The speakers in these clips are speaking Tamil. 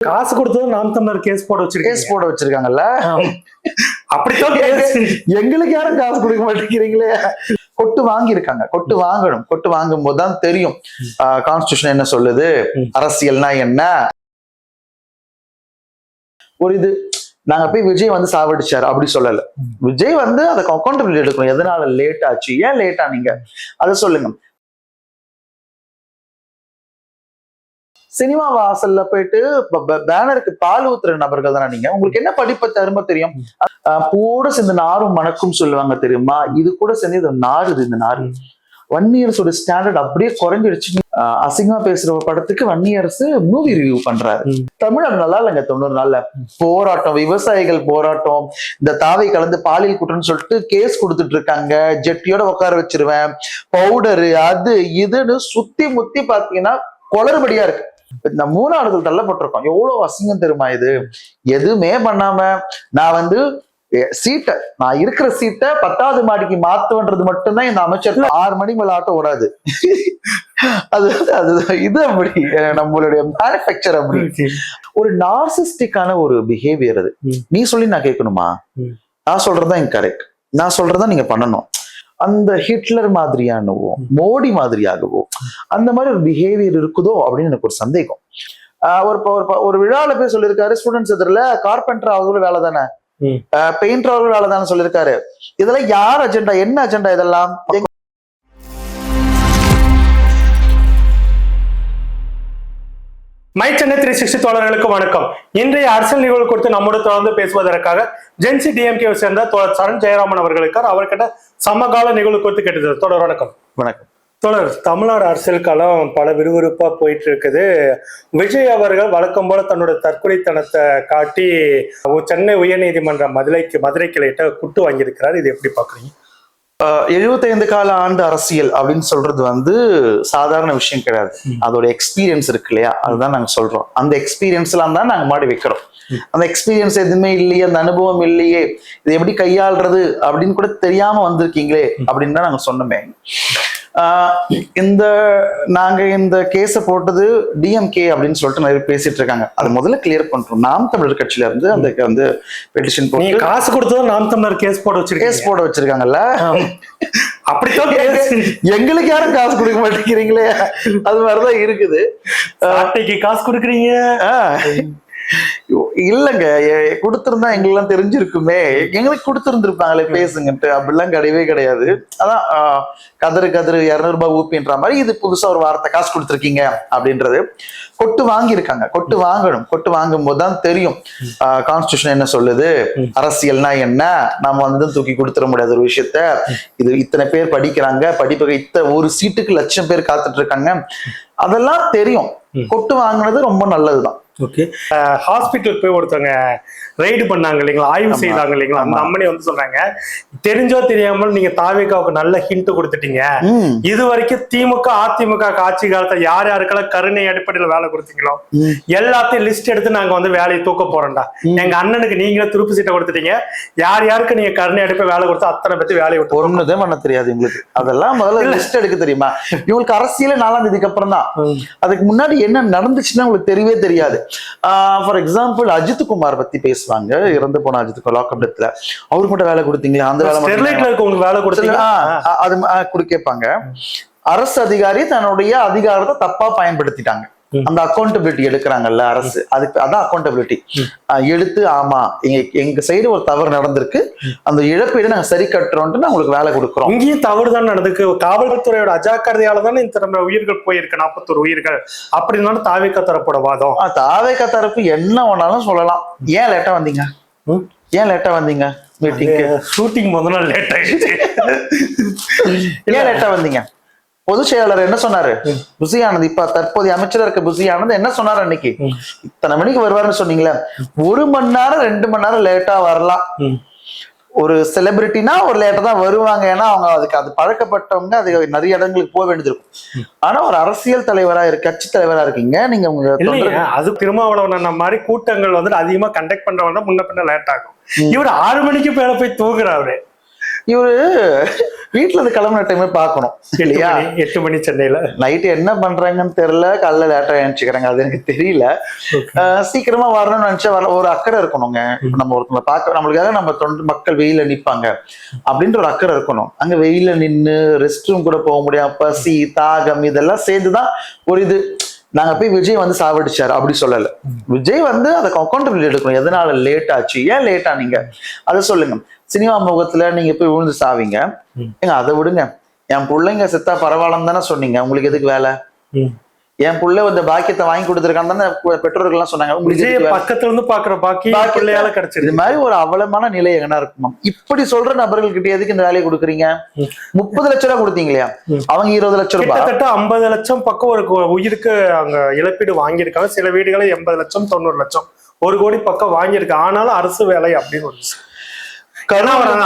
காசு கொடுத்ததும் நாம் தமிழர் கேஸ் போட வச்சிருக்காங்கல்ல. அப்படித்தான் எங்களுக்கு யாரும் காசு கொடுக்க மாட்டேங்கிறீங்களே. கொட்டு வாங்கியிருக்காங்க. கொட்டு வாங்கணும். கொட்டு வாங்கும் போதுதான் தெரியும் கான்ஸ்டிடியூஷன் என்ன சொல்லுது, அரசியல்னா என்ன. ஒரு இது நாங்க போய் விஜய் வந்து சாவடிச்சாரு அப்படி சொல்லல. விஜய் வந்து அதுக்கு அக்கௌண்டபிலிட்டி எடுக்கணும். எதனால லேட் ஆச்சு, ஏன் லேட் ஆனீங்க அதை சொல்லுங்க. சினிமா வாசல்ல போயிட்டு பேனருக்கு பால் ஊத்துற நபர்கள் தானே நீங்க. உங்களுக்கு என்ன படிப்பை தரும தெரியும். கூட சேர்ந்து நாரும் மணக்கும் சொல்லுவாங்க தெரியுமா. இது கூட சேர்ந்து இது நாறுது. இந்த நாறு வன்னியரசோட ஸ்டாண்டர்ட் அப்படியே குறைஞ்சிடுச்சு. அசிங்கமா பேசுற படத்துக்கு வன்னியரசு மூவி ரிவ்யூ பண்றாரு. தமிழ் நல்லா இல்லைங்க. 90 நாள்ல போராட்டம், விவசாயிகள் போராட்டம், இந்த தாவை கலந்து பாலியல் குற்றம்னு சொல்லிட்டு கேஸ் கொடுத்துட்டு இருக்காங்க. ஜெட்டியோட உட்கார வச்சிருவேன், பவுடரு அது இதுன்னு சுத்தி முத்தி பாத்தீங்கன்னா குளறுபடியா இருக்கு. இந்த 3 ஆண்டுகள் தள்ளப்பட்டிருக்கோம். எவ்வளவு அசிங்கம் தெரியுமா இது. எதுவுமே பண்ணாம நான் வந்து சீட்டை, நான் இருக்கிற சீட்டை 10வது மாடிக்கு மாத்துவன்றது மட்டும்தான் இந்த அமைச்சர். 6 மணி மேல ஆட்டோ ஓடாது. இது அப்படி நம்மளுடைய மேனுஃபேக்சர் அப்படி ஒரு நார்சிஸ்டிக்கான ஒரு பிஹேவியர். அது நீ சொல்லி நான் கேட்கணுமா? நான் சொல்றதுதான் கரெக்ட், நான் சொல்றதுதான் நீங்க பண்ணணும். அந்த ஹிட்லர் மாதிரியானவோ மோடி மாதிரியாகவோ அந்த மாதிரி ஒரு பிஹேவியர் இருக்குதோ அப்படின்னு எனக்கு ஒரு சந்தேகம். ஒரு விழாவில் போய் சொல்லியிருக்காரு, ஸ்டூடெண்ட்ஸ் எதிரில் கார்பெண்டர் அவர்களும் வேலை தானே, பெயிண்டர் அவர்களும் வேலை தானே சொல்லியிருக்காரு. இதெல்லாம் யார் அஜெண்டா, என்ன அஜெண்டா இதெல்லாம்? மை சென்னை 360 தோழர்களுக்கு வணக்கம். இன்றைய அரசியல் நிகழ்வு குறித்து நம்மோடு தொடர்ந்து பேசுவதற்காக ஜென்சி டிஎம்கேவை சேர்ந்த தோழர் சரண் ஜெயராமன் அவர்களுக்கு அவர்கிட்ட சமகால நிகழ்வு குறித்து கேட்டது. தொடர் வணக்கம். வணக்கம் தொடர். தமிழ்நாடு அரசியல் களம் பல விறுவிறுப்பா போயிட்டு இருக்குது. விஜய் அவர்கள் வழக்கம் போல தன்னோட தற்கொலைத்தனத்தை காட்டி சென்னை உயர்நீதிமன்ற மதுரை கிளையிட்ட குட்டு வாங்கியிருக்கிறார். இது எப்படி பாக்குறீங்க? 75 கால ஆண்டு அரசியல் அப்படின்னு சொல்றது வந்து சாதாரண விஷயம் கிடையாது. அதோட எக்ஸ்பீரியன்ஸ் இருக்கு இல்லையா, அதுதான் நாங்க சொல்றோம். அந்த எக்ஸ்பீரியன்ஸ்லாம் தான் நாங்க மாடி வைக்கிறோம். அந்த எக்ஸ்பீரியன்ஸ் எதுவுமே இல்லையே, அந்த அனுபவம் இல்லையே, இது எப்படி கையாளுறது அப்படின்னு கூட தெரியாம வந்திருக்கீங்களே அப்படின்னு தான் நாங்க சொன்னோமே. நாங்க இந்த கேஸ போட்டது டிஎம்கே அப்படின்னு சொல்லிட்டு நிறைய பேசிட்டு இருக்காங்க. அது முதல்ல கிளியர் பண்றோம். நாம் தமிழர் கட்சியில இருந்து அந்த வந்து பெட்டிஷன் போட்டு காசு கொடுத்ததும் நாம் தமிழர் கேஸ் போட வச்சிருக்காங்கல்ல. அப்படித்தான் எங்களுக்கு யாரும் காசு கொடுக்க மாட்டேங்கிறீங்களே, அது மாதிரிதான் இருக்குது. காசு கொடுக்குறீங்க இல்லங்க, கொடுத்திருந்தா எங்கெல்லாம் தெரிஞ்சிருக்குமே, எங்களுக்கு கொடுத்திருந்திருப்பாங்களே பேசுங்கன்ட்டு. அப்படிலாம் கிடையவே கிடையாது. அதான் கதறு 200 ரூபாய் ஊப்பின்ற மாதிரி இது புதுசா ஒரு வார்த்தை, காசு கொடுத்துருக்கீங்க அப்படின்றது. கொட்டு வாங்கியிருக்காங்க. கொட்டு வாங்கணும். கொட்டு வாங்கும் போதுதான் தெரியும் கான்ஸ்டிடியூஷன் என்ன சொல்லுது, அரசியல்னா என்ன. நம்ம வந்து தூக்கி கொடுத்துட முடியாத ஒரு விஷயத்த. இது இத்தனை பேர் படிக்கிறாங்க, படிப்புக்கு ஒரு சீட்டுக்கு 1,00,000 பேர் காத்துட்டு இருக்காங்க, அதெல்லாம் தெரியும். கொட்டு வாங்கினது ரொம்ப நல்லதுதான். ஓகே. ஹாஸ்பிட்டல் போய் ஒருத்தவங்க ரைடு பண்ணாங்க இல்லைங்களா, ஆய்வு செய்தாங்க இல்லைங்களா, அந்த அம்மனி வந்து சொல்றாங்க, தெரிஞ்சோ தெரியாமல் நீங்க தாவேகாவுக்கு நல்ல ஹிண்ட் கொடுத்துட்டீங்க. இது வரைக்கும் திமுக அதிமுக ஆட்சி காலத்துல யார் யாருக்கெல்லாம் கருணை அடிப்படையில வேலை கொடுத்தீங்களோ எல்லாத்தையும் லிஸ்ட் எடுத்து நாங்க வந்து வேலையை தூக்க போறோம்டா. எங்க அண்ணனுக்கு நீங்களே துருப்பு சீட்டை கொடுத்துட்டீங்க, யார் யாருக்கு நீங்க கருணை அடிப்பை வேலை கொடுத்தா அத்தனை பத்தி வேலையை விட்டு ஒண்ணுதே பண்ண தெரியாது உங்களுக்கு. அதெல்லாம் முதல்ல லிஸ்ட் எடுக்க தெரியுமா? இவங்களுக்கு அரசியல 4ஆம் தேதிக்கு அப்புறம் தான். அதுக்கு முன்னாடி என்ன நடந்துச்சுன்னா உங்களுக்கு தெரியவே தெரியாது. ஃபார் எக்ஸாம்பிள் அஜித் குமார் பத்தி பேசுவாங்க, இறந்து போன அஜித் குமார் லாக்அப் டெத்ல. அவருக்கு மட்டும் வேலை கொடுத்தீங்களா, அந்த வேலை அது கேட்பாங்க. அரசு அதிகாரி தன்னுடைய அதிகாரத்தை தப்பா பயன்படுத்திட்டாங்க. அந்த அக்கௌண்டபிலிட்டி எடுக்கிறாங்கல்ல அரசு, அதுக்கு அதான் அக்கௌண்டபிலிட்டி எடுத்து, ஆமா எங்க சைடு ஒரு தவறு நடந்திருக்கு, அந்த இழப்பீடு நாங்க சரி கட்டுறோம்ட்டு நான் உங்களுக்கு வேலை கொடுக்குறோம். இங்கேயும் தவறு தான் நடந்திருக்கு. காவல்துறையோட அஜாக்கிரதையால தானே இந்த உயிர்கள் போயிருக்கு, 41 உயிர்கள். அப்படின்னாலும் தாவேகா தரப்போட வாதம். தாவேகா தரப்பு என்ன வேணாலும் சொல்லலாம். ஏன் லேட்டா வந்தீங்க, ஏன் லேட்டா வந்தீங்க மீட்டிங்கு? ஷூட்டிங் முதல் நாள் லேட் ஆயிடுச்சு. ஏன் லேட்டா வந்தீங்க? பொதுச் செயலாளர் என்ன சொன்னாரு? புசி ஆனந்த், இப்ப தற்போதைய அமைச்சரா இருக்க புசி ஆனந்த் என்ன சொன்னாரு? அன்னைக்கு இத்தனை மணிக்கு வருவாருன்னு சொன்னீங்களே, 1 மணி நேரம் 2 மணி நேரம் லேட்டா வரலாம். ஒரு செலிபிரிட்டினா ஒரு லேட்டா தான் வருவாங்க, ஏன்னா அவங்க அதுக்கு அது பழக்கப்பட்டவங்க, அது நிறைய இடங்களுக்கு போக வேண்டியது இருக்கும். ஆனா ஒரு அரசியல் தலைவரா கட்சி தலைவரா இருக்கீங்க நீங்க. உங்க அது திருமாவளவன் மாதிரி கூட்டங்கள் வந்து அதிகமா கண்டக்ட் பண்றவங்க முன்ன பின்ன லேட் ஆகும். இவரு 6 மணிக்கு மேல போய் தூங்குறாரு. இவரு வீட்டுல இருந்து கிளம்புன டைமே பார்க்கணும் இல்லையா? 8 மணி சென்னையில நைட்டு என்ன பண்றாங்கன்னு தெரியல, காலைல லேட்டா எழுந்துக்கிறாங்க, அது எனக்கு தெரியல. சீக்கிரமா வரணும்னு நினைச்சா ஒரு அக்கறை இருக்கணுங்க. நம்ம ஒருத்தவங்க பார்க்க நம்மளுக்காக நம்ம தொண்டு மக்கள் வெயில நிப்பாங்க அப்படின்ற ஒரு அக்கறை இருக்கணும். அங்க வெயில நின்று ரெஸ்ட் ரூம் கூட போக முடியாது, பசி தாகம் இதெல்லாம் சேர்ந்துதான் ஒரு இது. நாங்க போய் விஜய் வந்து சாவடிச்சாரு அப்படி சொல்லல. விஜய் வந்து அதை அக்கௌண்டபிலிட்டி எடுக்கணும். எதனால லேட் ஆச்சு, ஏன் லேட் ஆனீங்க அதை சொல்லுங்க. சினிமா முகத்துல நீங்க போய் விழுந்து சாவீங்க, ஏங்க அதை விடுங்க. என் பிள்ளைங்க செத்தா பரவாயில்லன்னு தானே சொன்னீங்க, உங்களுக்கு எதுக்கு வேலை? என் புள்ள இந்த பாக்கியத்தை வாங்கி கொடுத்துருக்கான்னு தானே பெற்றோர்கள் எல்லாம் சொன்னாங்க. உங்களுக்கு பக்கத்துல இருந்து பாக்குற பாக்கியால கிடைச்சிருக்கு. இது மாதிரி ஒரு அவலமான நிலை எங்கன்னா இருக்குமா? இப்படி சொல்ற நபர்கள் கிட்ட எதுக்கு இந்த வேலையை கொடுக்குறீங்க? 30 லட்சம் ரூபாய் கொடுத்தீங்க இல்லையா, அவங்க 20 லட்சம் ரூபாய், கிட்டத்தட்ட 50 லட்சம் பக்கம் ஒரு உயிருக்கு அங்க இழப்பீடு வாங்கியிருக்காங்க. சில வீடுகளை 80 லட்சம் 90 லட்சம் 1 கோடி பக்கம் வாங்கியிருக்காங்க. ஆனாலும் அரசு வேலை அப்படின்னு ஒரு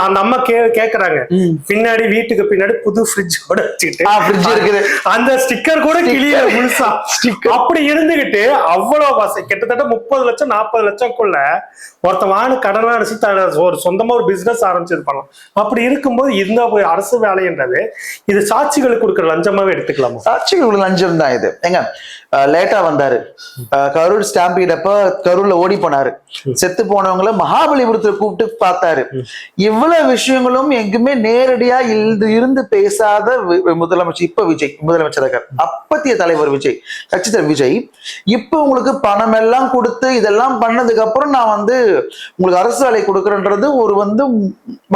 அந்த அம்மா கேக்குறாங்க, பின்னாடி வீட்டுக்கு பின்னாடி புது ஃப்ரிட்ஜோட வச்சுக்கிட்டு அந்த ஸ்டிக்கர் கூட கிளிய முழுசா அப்படி இருந்துகிட்டு அவ்வளவு வசதி. கிட்டத்தட்ட 30 லட்சம் 40 லட்சம்க்குள்ள ஒருத்த வாங்க கடனா அடிச்சு ஒரு சொந்தமா ஒரு பிசினஸ் ஆரம்பிச்சது பண்ணலாம். அப்படி இருக்கும்போது இந்த அரசு வேலைன்றது இது சாட்சிகளுக்கு கொடுக்குற லஞ்சமாவே எடுத்துக்கலாமா? சாட்சிகளுக்கு லஞ்சம் தான் இது. எங்க லேட்டா வந்தாரு, கரூர் ஸ்டாம்பீடப்ப கரூர்ல ஓடி போனாரு, செத்து போனவங்கள மகாபலிபுரத்துல கூப்பிட்டு பார்த்தாரு. இவ்வளவு விஷயங்களும் எங்குமே நேரடியா இருந்து பேசாத முதலமைச்சர் இப்ப விஜய், முதலமைச்சர் அப்பத்திய தலைவர் விஜய், கட்சி தலைவர் விஜய், இப்ப உங்களுக்கு பணம் எல்லாம் கொடுத்து இதெல்லாம் பண்ணதுக்கு அப்புறம் நான் வந்து உங்களுக்கு அரசு வேலை கொடுக்குறேன்றது ஒரு வந்து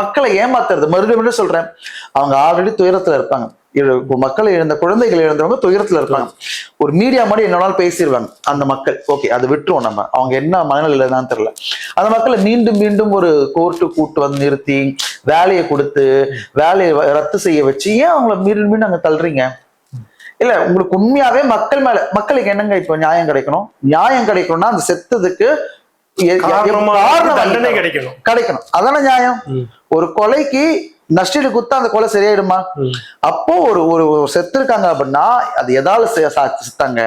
மக்களை ஏமாத்துறது. மறுபடியும் சொல்றேன், அவங்க ஆல்ரெடி துயரத்துல இருப்பாங்க. மக்களை இழந்த குழந்தைகள் இழந்தவங்க துயரத்துல இருப்பாங்க. ஒரு மீடியா மாதிரி என்னன்னாலும் பேசிடுவாங்க அந்த மக்கள். ஓகே, அதை விட்டுருவோம். நம்ம அவங்க என்ன மனநிலை தான் தெரியல. அந்த மக்களை மீண்டும் மீண்டும் ஒரு கோர்ட்டு கூட்டு வந்து நிறுத்தி வேலையை கொடுத்து வேலையை ரத்து செய்ய வச்சு ஏன் அவங்கள மீண்டும் மீண்டும் அங்க தள்ளுறீங்க? இல்ல, உங்களுக்கு உண்மையாவே மக்கள் மேல, மக்களுக்கு என்னங்க இப்ப நியாயம் கிடைக்கணும்? நியாயம் கிடைக்கணும்னா அந்த செத்ததுக்கு கிடைக்கணும். அதான நியாயம். ஒரு கொலைக்கு நஷ்டீடு குத்தா அந்த கொலை சரியாயிடுமா? அப்போ ஒரு செத்து இருக்காங்க அப்படின்னா அது எதால செத்தாங்க,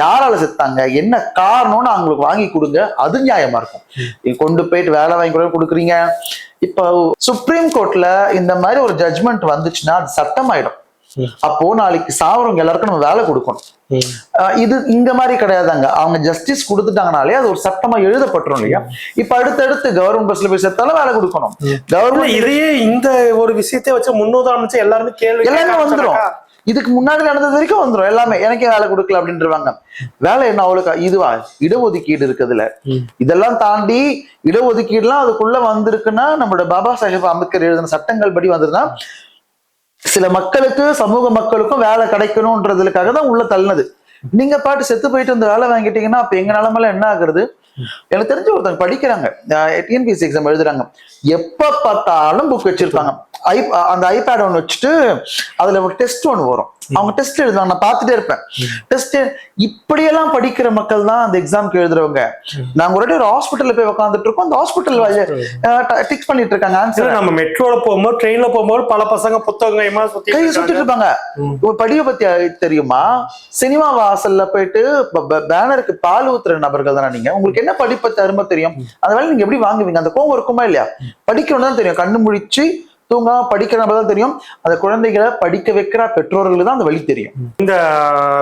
யாரால செத்தாங்க, என்ன காரணம்னு அவங்களுக்கு வாங்கி கொடுங்க, அது நியாயமா இருக்கும். கொண்டு போயிட்டு வேலை வாங்கி கொடுக்குறீங்க. இப்போ சுப்ரீம் கோர்ட்ல இந்த மாதிரி ஒரு ஜட்ஜ்மெண்ட் வந்துச்சுன்னா அது சட்டமாயிடும். அப்போ நாளைக்கு சாவறவங்க எல்லாருக்கும் நம்ம வேலை கொடுக்கணும். இது இங்க மாதிரி கிடையாதாங்க. அவங்க ஜஸ்டிஸ் கொடுத்துட்டாங்கனாலே அது ஒரு சட்டமா எழுதப்பட்டுரும் இல்லையா? இப்ப அடுத்தடுத்து கவர்மெண்ட் பஸ்ல போய் செத்தாலும் வேலை கொடுக்கணும். கவர்மெண்ட் இதையே இந்த ஒரு விஷயத்தை வச்சு முன்னுதாரணம் எல்லாருமே கேள்வி எல்லாமே வந்துடும். இதுக்கு முன்னாடி நடந்தது வரைக்கும் வந்துடும் எல்லாமே. எனக்கே வேலை கொடுக்கல அப்படின்றவாங்க. வேலை என்ன அவ்வளவு இதுவா? இடஒதுக்கீடு இருக்குதுல, இதெல்லாம் தாண்டி இடஒதுக்கீடுலாம் அதுக்குள்ள வந்திருக்குன்னா நம்மளோட பாபா சாஹேப் அம்பேத்கர் எழுதின சட்டங்கள் படி வந்திருந்தா சில மக்களுக்கு, சமூக மக்களுக்கும் வேலை கிடைக்கணும்ன்றதுக்காக தான் உள்ள தள்ளினது. நீங்க பாட்டு செத்து போயிட்டு இந்த வேலை வாங்கிட்டீங்கன்னா அப்ப எங்க நிலைமையில என்ன ஆகுறது? எனக்கு தெரிஞ்ச ஒருத்தங்க படிக்கிறாங்க, டிஎன்பிஎஸ்சி எக்ஸாம் எழுதுறாங்க, எப்ப பார்த்தாலும் புக் வச்சிருப்பாங்க. அந்த ஐபேட் ஒன்று வச்சுட்டு அதுல ஒரு டெஸ்ட் ஒன்று வரும், அவங்க டெஸ்ட் எழுதுவாங்க. நான் பார்த்துட்டே இருப்பேன் டெஸ்ட். இப்படியெல்லாம் படிக்கிற மக்கள் தான் அந்த எக்ஸாம்க்கு எழுதுறவங்க. நாங்க ஒரு ஹாஸ்பிட்டல்ல போய் உட்காந்துட்டு இருக்கோம், அந்த ஹாஸ்பிட்டல் டிக் பண்ணிட்டு இருக்காங்க ஆன்சர். நம்ம மெட்ரோல போகும்போது, ட்ரெயின்ல போகும்போது பல பசங்க புத்தகமா கை சுத்திட்டு இருப்பாங்க. படிவை பத்தி தெரியுமா? சினிமா வாசல்ல போயிட்டு பேனருக்கு பால் ஊத்துற நபர்கள் தானே நீங்க. உங்களுக்கு என்ன படிப்பை அருமை தெரியும்? அந்த வேலை நீங்க எப்படி வாங்குவீங்க? அந்த கோவம் இருக்குமா இல்லையா? படிக்கணும் தான் தெரியும். கண்ணு முழிச்சு தூங்க படிக்கிற தான் தெரியும். அந்த குழந்தைகளை படிக்க வைக்கிற பெற்றோர்களுக்கு தான் அந்த வழி தெரியும். இந்த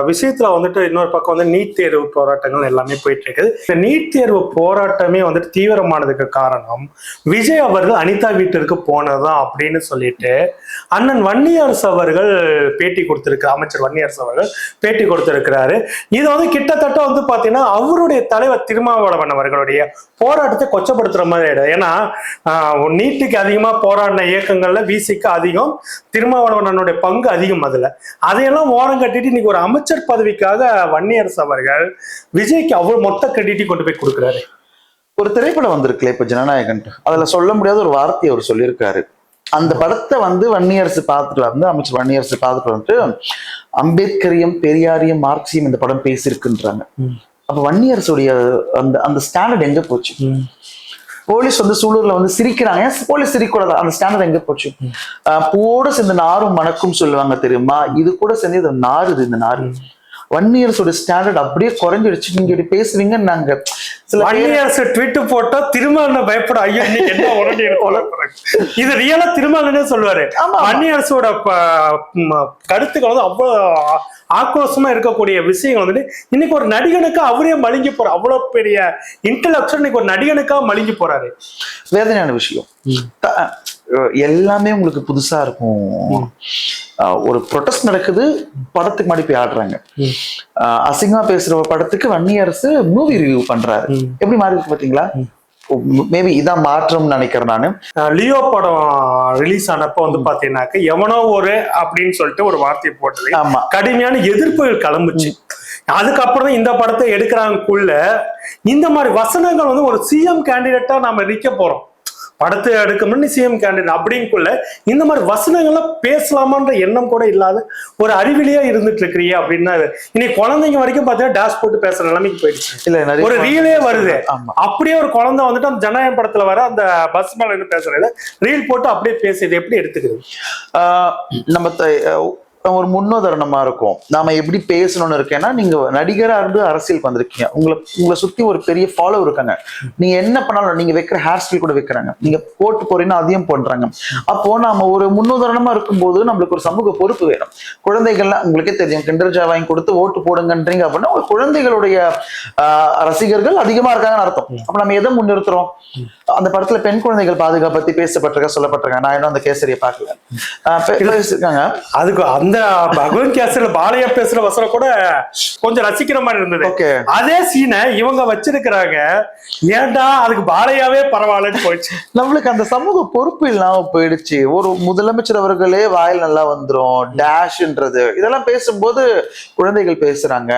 விஷயத்துல வந்துட்டு இன்னொரு பக்கம் வந்து நீட் தேர்வு போராட்டங்கள் எல்லாமே போயிட்டு இருக்குது. இந்த நீட் தேர்வு போராட்டமே வந்துட்டு தீவிரமானதுக்கு காரணம் விஜய் அவர்கள் அனிதா வீட்டிற்கு போனதுதான் அப்படின்னு சொல்லிட்டு அண்ணன் வன்னியரசு அவர்கள் பேட்டி கொடுத்திருக்கிறார். அமைச்சர் வன்னியரசு அவர்கள் பேட்டி கொடுத்திருக்கிறாரு. இது வந்து கிட்டத்தட்ட வந்து பாத்தீங்கன்னா அவருடைய தலைவர் திருமாவளவன் அவர்களுடைய போராட்டத்தை கொச்சப்படுத்துற மாதிரி ஆயிடுது. ஏன்னா நீட்டுக்கு அதிகமா போராடின இயக்கங்கள் விசிக்கு அதிகம், திருமாவளவனுடைய பங்கு அதிகம். அதையெல்லாம் ஓரம் கட்டிட்டு இன்னைக்கு ஒரு அமைச்சர் பதவிக்காக வன்னியரசு அவர்கள் விஜய்க்கு அவ்வளவு மொத்த கிரெடிட்டி கொண்டு போய் கொடுக்குறாரு. ஒரு திரைப்படம் வந்திருக்குல்ல இப்ப ஜனநாயகன், அதுல சொல்ல முடியாத ஒரு வார்த்தையை அவர் சொல்லியிருக்காரு. அந்த படத்தை வந்து வன்னியரசு பார்த்துட்டு வந்து, அமைச்சர் வன்னியரசு பார்த்துட்டு வந்துட்டு அம்பேத்கரியம், பெரியாரியம், மார்க்சியம் இந்த படம் பேசியிருக்குன்றாங்க. அப்ப வன்னியரசுடைய அந்த அந்த ஸ்டாண்டர்ட் எங்க போச்சு? போலீஸ் வந்து சூலூர்ல வந்து சிரிக்கிறாங்க, போலீஸ் சிரிக்கூடாது, அந்த ஸ்டாண்டர்ட் எங்க போச்சு? பூவோட சேர்ந்து நாரும் மணக்கும் சொல்லுவாங்க தெரியுமா? இது கூட சேர்ந்து இது நாறுது. இந்த நாறு வன்னியரசோட ஸ்டாண்டர்ட் அப்படியே குறைஞ்சிடுச்சு. நீங்க இப்படி பேசுறீங்கன்னு நாங்க சில வன்னியரசு ட்வீட் போட்டா திருமாவளவன் பயப்பட, ஐயோ இன்னைக்கு என்ன உடனே இது ரியலா திருமாவளவனே சொல்லுவாரு. வன்னியரசோட கருத்துக்கள் வந்து அவ்வளவு ஆக்ரோஷமா இருக்கக்கூடிய விஷயங்கள் வந்துட்டு இன்னைக்கு ஒரு நடிகனுக்கு அவரே மழுங்கி போற, அவ்வளவு பெரிய இன்டெலக்சுவல் இன்னைக்கு ஒரு நடிகனுக்கா மழுங்கி போறாரு. வேதனையான விஷயம். எல்லாமே உங்களுக்கு புதுசா இருக்கும். ஒரு ப்ரொடெஸ்ட் நடக்குது, படத்துக்கு முன்னாடி போய் ஆடுறாங்க. அசிங்கமா பேசுற ஒரு படத்துக்கு வன்னியரசு மூவி ரிவ்யூ பண்றாரு. எப்படி மாறி இருக்கு பாத்தீங்களா? மேபி இதான் மாற்றம் நினைக்கிறேன் நானு. லியோ படம் ரிலீஸ் ஆனப்போ வந்து பாத்தீங்கன்னாக்க எவனோ ஒரு அப்படின்னு சொல்லிட்டு ஒரு வார்த்தையை போட்டது கடுமையான எதிர்ப்புகள் கிளம்புச்சு. அதுக்கப்புறம் தான் இந்த படத்தை எடுக்கிறாங்கக்குள்ள இந்த மாதிரி வசனங்கள் வந்து ஒரு சிஎம் கேண்டிடேட்டா நாம நிக்க போறோம், படத்தை எடுக்கணும்னு சிஎம் கேண்டிடேட் அப்படிங்குள்ள இந்த மாதிரி வசனங்கள்லாம் பேசலாமான்ற எண்ணம் கூட இல்லாத ஒரு அறிவிலியா இருந்துட்டு இருக்கிறீங்க அப்படின்னா இன்னைக்கு குழந்தைங்க வரைக்கும் பாத்தீங்கன்னா டேஷ் போட்டு பேசுற நிலைமைக்கு போயிடுச்சு. இல்ல ஒரு ரீலே வருது, அப்படியே ஒரு குழந்தை வந்துட்டு அந்த ஜனநாயகம் படத்துல வர அந்த பஸ் மேல இருந்து பேசுறது ரீல் போட்டு அப்படியே பேசுறது எப்படி எடுத்துக்கிறது? நம்ம ஒரு முன்னுதாரணமா இருக்கும். நாம எப்படி பேசணும்னு இருக்கேன்னா, நீங்க நடிகரா இருந்து அரசியலுக்கு வந்திருக்கீங்க, உங்களை சுத்தி ஒரு பெரிய ஃபாலோவர் இருக்காங்க. நீங்க என்ன பண்ணாலும் நீங்க வைக்கிற ஹேர் ஸ்டைல் கூட வைக்கிறாங்க, நீங்க போட்டு போறீங்கன்னா அதையும் பண்றாங்க. அப்போ நாம ஒரு முன்னுதாரணமா இருக்கும்போது நம்மளுக்கு ஒரு சமூக பொறுப்பு வேணும். குழந்தைகள்லாம் உங்களுக்கே தெரியும், கிண்டர் ஜா வாங்கி கொடுத்து ஓட்டு போடுங்கன்றீங்க அப்படின்னா ஒரு குழந்தைகளுடைய ரசிகர்கள் அதிகமா இருக்காங்கன்னு அர்த்தம். அப்ப நம்ம எதை முன்னிறுத்துறோம்? அந்த படத்துல பெண் குழந்தைகள் பாதுகாப்பு பத்தி பேசப்பட்டிருக்க, சொல்லப்பட்டிருக்காங்க. நான் இன்னும் அந்த கேசரியை பார்க்கல, பேசிருக்காங்க. அதுக்கு அந்த பகவன் கேசரில பாலையா பேசுற வசனம் கூட கொஞ்சம் ரசிக்கிற மாதிரி இருந்தது. அதே சீனை இவங்க வச்சிருக்கிறாங்க, ஏன்டா அதுக்கு பாலையாவே பரவாயில்லன்னு போயிடுச்சு. நம்மளுக்கு அந்த சமூக பொறுப்பு இல்லாம போயிடுச்சு. ஒரு முதலமைச்சர் அவர்களே வாயில் நல்லா வந்துரும் டேஷ்ன்றது, இதெல்லாம் பேசும்போது குழந்தைகள் பேசுறாங்க.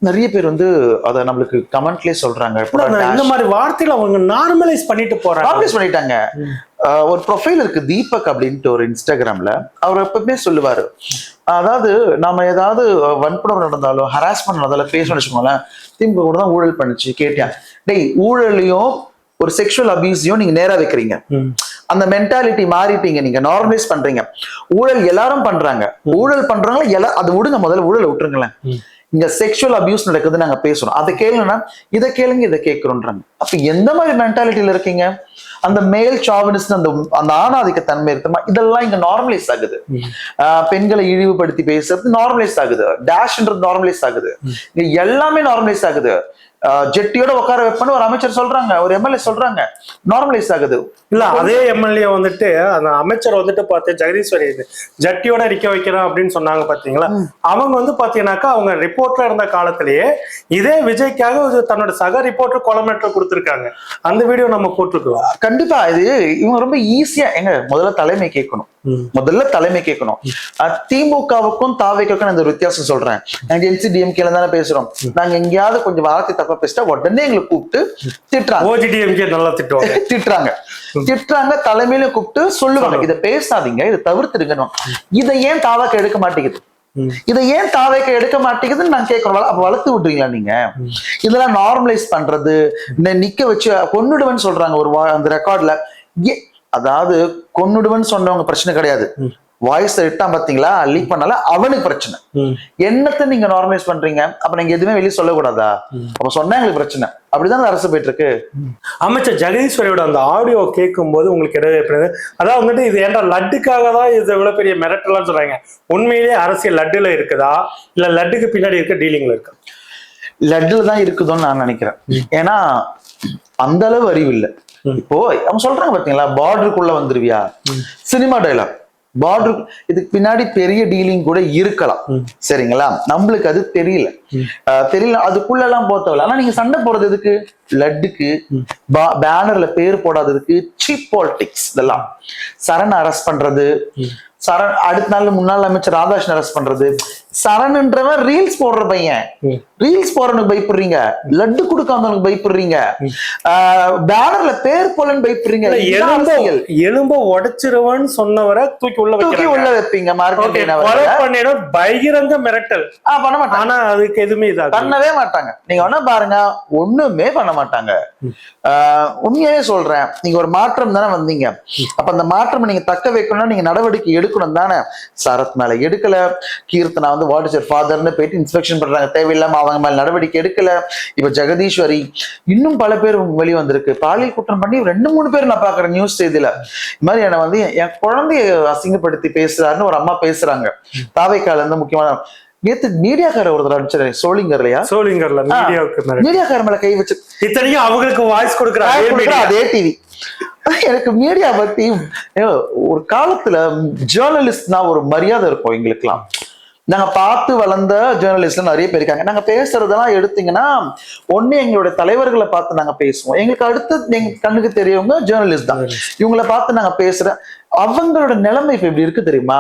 நிறைய பேர் வந்து அத நம்மளுக்கு கமெண்ட்லயே சொல்றாங்க, இந்த மாதிரி வார்த்தையில அவங்க நார்மலைஸ் பண்ணிட்டு போறாங்க. நார்மலைஸ் பண்ணிட்டாங்க. ஒரு ப்ரொஃபைல் இருக்கு தீபக் அப்படின்ட்டு ஒரு இன்ஸ்டாகிராம்ல, அவர் எப்பவுமே சொல்லுவாரு, அதாவது நாம ஏதாவது வன்புணர்வு நடந்தாலும் ஹராஸ்மெண்ட் நடந்தாலும் பேசணும்னு வச்சுக்கோங்களேன், திமுக கூட தான் ஊழல் பண்ணுச்சு கேட்டியா, டேய் ஊழலையும் ஒரு செக்ஷுவல் அபியூஸையும் நீங்க நேரா வைக்கிறீங்க. அந்த மென்டாலிட்டி மாறிட்டீங்க, நீங்க நார்மலைஸ் பண்றீங்க. ஊழல் எல்லாரும் பண்றாங்க, ஊழல் பண்றாங்களா அது விடுங்க, முதல்ல ஊழலை விட்டுருங்களேன். இங்க செக்ஷுவல் அபியூஸ் நடக்குது, நாங்க பேசுறோம், அதை கேளுங்கன்னா இதை கேளுங்க இதை கேட்கிறோன்றாங்க. அப்ப எந்த மாதிரி மென்டாலிட்டியில இருக்கீங்க? அந்த மேல் சாவனிஸ்ட், அந்த ஆணாதிக்க தன்மை இருக்குமா, இதெல்லாம் இங்க நார்மலைஸ் ஆகுது. பெண்களை இழிவுபடுத்தி பேசுறது நார்மலைஸ் ஆகுது, டேஷ்ன்றது நார்மலைஸ் ஆகுது, இங்க எல்லாமே நார்மலைஸ் ஆகுது. ஜெட்டியோட உட்கார வைப்பன்னு ஒரு அமைச்சர் சொல்றாங்க, ஒரு எம்எல்ஏ சொல்றாங்க, நார்மலைஸ் ஆகுது. இல்ல அதே எம்எல்ஏ வந்துட்டு அந்த அமைச்சர் வந்துட்டு பார்த்தேன் ஜெகதீஸ்வரி ஜட்டியோட நிக்க வைக்கிறோம் அப்படின்னு சொன்னாங்க பாத்தீங்களா. அவங்க வந்து பாத்தீங்கன்னாக்கா அவங்க ரிப்போர்ட்டர் இருந்த காலத்திலேயே இதே விஜய்க்காக தன்னோட சக ரிப்போர்ட்டர் கொலமேட்டர் கொடுத்திருக்காங்க. அந்த வீடியோ நம்ம போட்டிருக்கோம். கண்டிப்பா இது இவங்க ரொம்ப ஈஸியா முதல்ல தலைமை கேட்கணும், முதல்ல தலைமை கேட்கணும். திமுகவுக்கும் தாவேக்கும் அந்த ஒரு வித்தியாசம் சொல்றேன். நாங்க எல்சி டிஎம்கேல தானே பேசுறோம், நாங்க எங்கேயாவது கொஞ்சம் வார்த்தை தப்பா பேசிட்டா உடனே எங்களை கூப்பிட்டு திட்டுறாங்க. ஓஜிடிஎம்கே நல்லா திட்டுறாங்க, தலைமையில கூப்பிட்டு சொல்லுவாங்க, இதை பேசாதீங்க, இதை தவிர்த்துடுங்க. இதை ஏன் தாவாக்க எடுக்க மாட்டேங்குது, இதை ஏன் தாவேக்க எடுக்க மாட்டேங்குதுன்னு நான் கேட்கறோம். அப்ப வளர்த்து விட்டுறீங்களா நீங்க? இதெல்லாம் நார்மலைஸ் பண்றது, நிக்க வச்சு கொன்னுடுவேன்னு சொல்றாங்க ஒரு அந்த ரெக்கார்ட்ல. அதாவது கொன்னுடுவேன்னு சொன்னவங்க பிரச்சனை கிடையாது, வாய்ஸ் இட்டான் பாத்தீங்களா, லீக் பண்ணால அவனுக்கு பிரச்சனை. என்னத்தை நீங்க நார்மலைஸ் பண்றீங்க? அப்ப நீங்க எதுவுமே வெளியே சொல்லக்கூடாதா? அப்ப சொன்னா எங்களுக்கு பிரச்சனை. அப்படிதான் அரசு போயிட்டு இருக்கு. அமைச்சர் ஜெகதீஸ்வரியோட அந்த ஆடியோ கேட்கும் போது உங்களுக்கு இடையே அதாவது வந்துட்டு இது ஏன்டா லட்டுக்காக தான் இது இவ்வளவு பெரிய மிரட்டலாம் சொல்றாங்க, உண்மையிலேயே அரசியல் லட்டுல இருக்குதா இல்ல லட்டுக்கு பின்னாடி இருக்க டீலிங்ல இருக்கா? லட்டுல தான் இருக்குதுன்னு நான் நினைக்கிறேன். ஏன்னா அந்த அளவு அறிவு இல்லை. இப்போ அவங்க சொல்றாங்க பாத்தீங்களா, பார்டருக்குள்ள வந்துருவியா, சினிமா டைலாக், பார்டர் இதுக்கு பின்னாடி பெரிய டீலிங் கூட இருக்கலாம், சரிங்களா? நம்மளுக்கு அது தெரியல, அதுக்குள்ள எல்லாம் போத்தவல. ஆனா நீங்க சண்டை போடுறது எதுக்கு? லட்டுக்கு, பேனர்ல பேர் போடாததுக்கு, சீப் பாலிடிக்ஸ். இதெல்லாம் சரண் அரெஸ்ட் பண்றது, சரண் அடுத்த நாள் முன்னாள் அமைச்சர் ராதாகிருஷ்ணன் அரெஸ்ட் பண்றது, சரண்ன்றவன் ரீல்ஸ் போடுற பையன், ரீல்ஸ் போறவனுக்கு பயப்படுறீங்க, லட்டு கொடுக்காதவனுக்கு பயப்படுறீங்க, பேனர்ல பேர் போலன்னு பயப்படுறீங்க. எலும்ப உடைச்சிருவான்னு சொன்னவரை தூக்கி உள்ள வைப்பீங்க. பகிரங்க மிரட்டல் பண்ண மாட்டாங்க. ஆனா அதுக்கு எதுவுமே பண்ணவே மாட்டாங்க. நீங்க வேணா பாருங்க, ஒண்ணுமே பண்ண மாட்டாங்க. உண்மையாவே சொல்றேன், நீங்க ஒரு மாற்றம் தானே வந்தீங்க. அப்ப அந்த மாற்றம் நீங்க தக்க வைக்கணும்னா நீங்க நடவடிக்கை எடுக்கணும் தானே. சரத் மேல எடுக்கல, கீர்த்தனா வந்து வாட் இஸ் யுவர் ஃபாதர்னு போயிட்டு இன்ஸ்பெக்ஷன் பண்றாங்க, தேவையில்லாம அவங்க மேல நடவடிக்கை எடுக்கல. இப்ப ஜெகதீஸ்வரி இன்னும் பல பேர் வெளியே வந்திருக்கு, பாலியல் குற்றம் பண்ணி 2-3 பேர் நான் பாக்குறேன் நியூஸ் செய்தியில. இந்த மாதிரி என்ன வந்து என் குழந்தைய அசிங்கப்படுத்தி பேசுறாருன்னு ஒரு அம்மா பேசுறாங்க. தாவைக்கால இருந்து முக்கியமான நேத்து மீடியாக்கார ஒருத்தர் அடிச்சாரு சோளிங்கர்லயா, சோளிங்கர்ல மீடியாக்கார மேல கை வச்சு இத்தனையும் அவங்களுக்கு வாய்ஸ் கொடுக்குறாங்க அதே டிவி. எனக்கு மீடியா பத்தி ஒரு காலத்துல ஜேர்னலிஸ்ட்னா ஒரு மரியாதை இருக்கும் எங்களுக்குலாம். நாங்க பார்த்து வளர்ந்த ஜேர்னலிஸ்ட் நிறைய பேர் இருக்காங்க. நாங்க பேசுறதெல்லாம் எடுத்தீங்கன்னா ஒண்ணு எங்களுடைய தலைவர்களை பார்த்து நாங்க பேசுவோம், எங்களுக்கு அடுத்து எங்க கண்ணுக்கு தெரியவங்க ஜேர்னலிஸ்ட் தான், இவங்களை பார்த்து நாங்க பேசுறேன். அவங்களோட நிலைமை இப்ப இப்படி இருக்கு தெரியுமா?